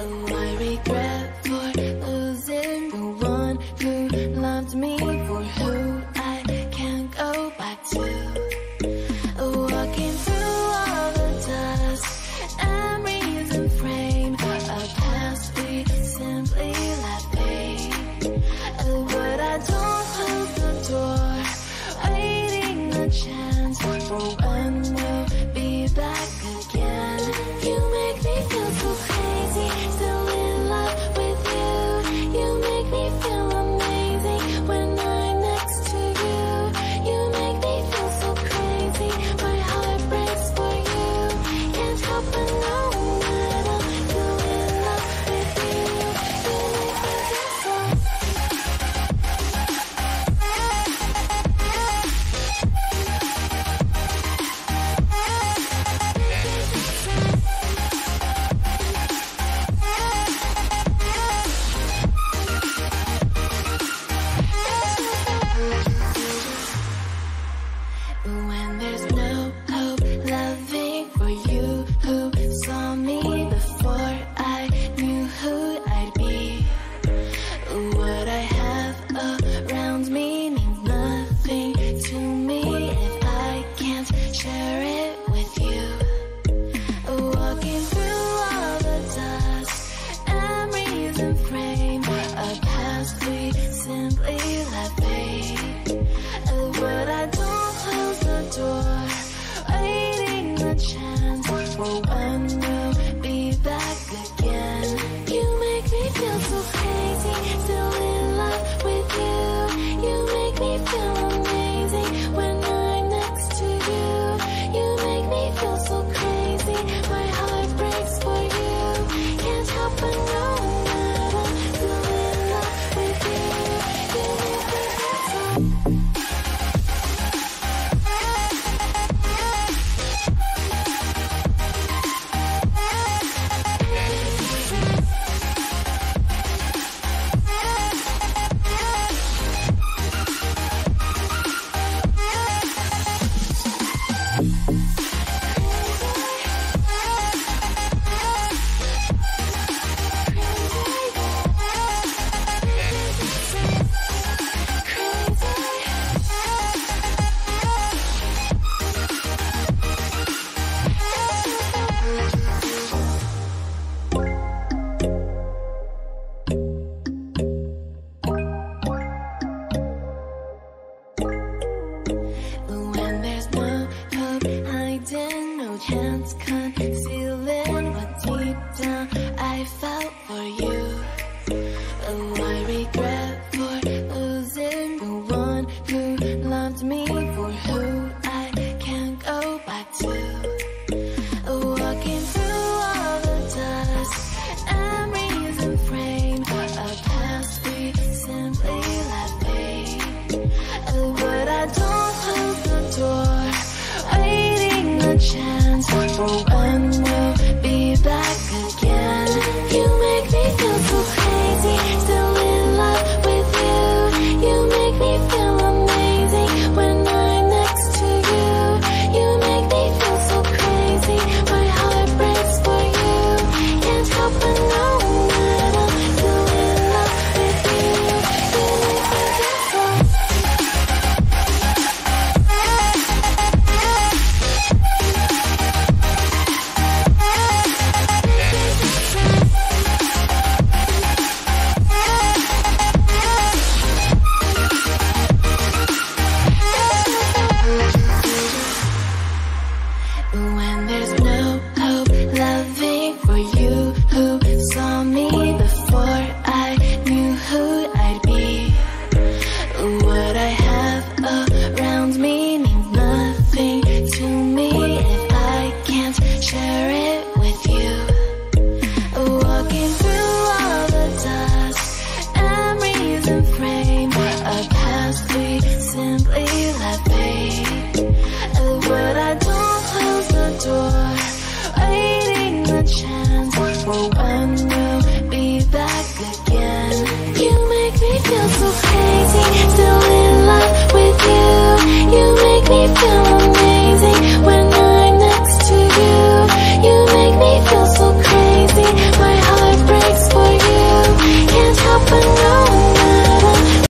Oh, I regret for losing the one who loved me, for who I can't go back to. Walking through all the dust, memories and frame, a past we simply let fade. But I don't close the door, waiting a chance for when we'll be back again. You make me feel so crazy, still in love with you. You make me feel amazing when I'm next to you. You make me feel so crazy, my heart breaks for you. Can't help but know that I'm still in love with you. You make me feel so. When there's no hope loving for you who saw me before I knew who I'd be. What I have around me means nothing to me if I can't share it with you. Walking through all the dust, memories and frame, a past we simply let fade. But I don't close the door, waiting the chance for when we'll be back again. You make me feel so crazy, still in love with you. You make me feel amazing when I'm next to you. You make me feel so crazy, my heart breaks for you. Can't help but know that I'm still in love with you. You make me feel so. When there's no hope hiding, no chance concealing what deep down I felt for you. Oh, I regret for losing the one who loved me, for who I can't go back to. Walking through all the dust, memories and frame, a past we simply let fade. But I don't close the door, waiting the chance for when we'll be back again. You make me feel so crazy, still in love with you. You make me feel amazing when I'm next to you. You make me feel so crazy, my heart breaks for you. Can't help but know that I'm still in love with you. You make me feel so. When there's no hope loving for you who saw me before I knew who I'd be. What I have around me means nothing to me if I can't share it with you. Walking through all the dust, memories and frame, a past we simply let fade. But I don't close the door, waiting the chance for when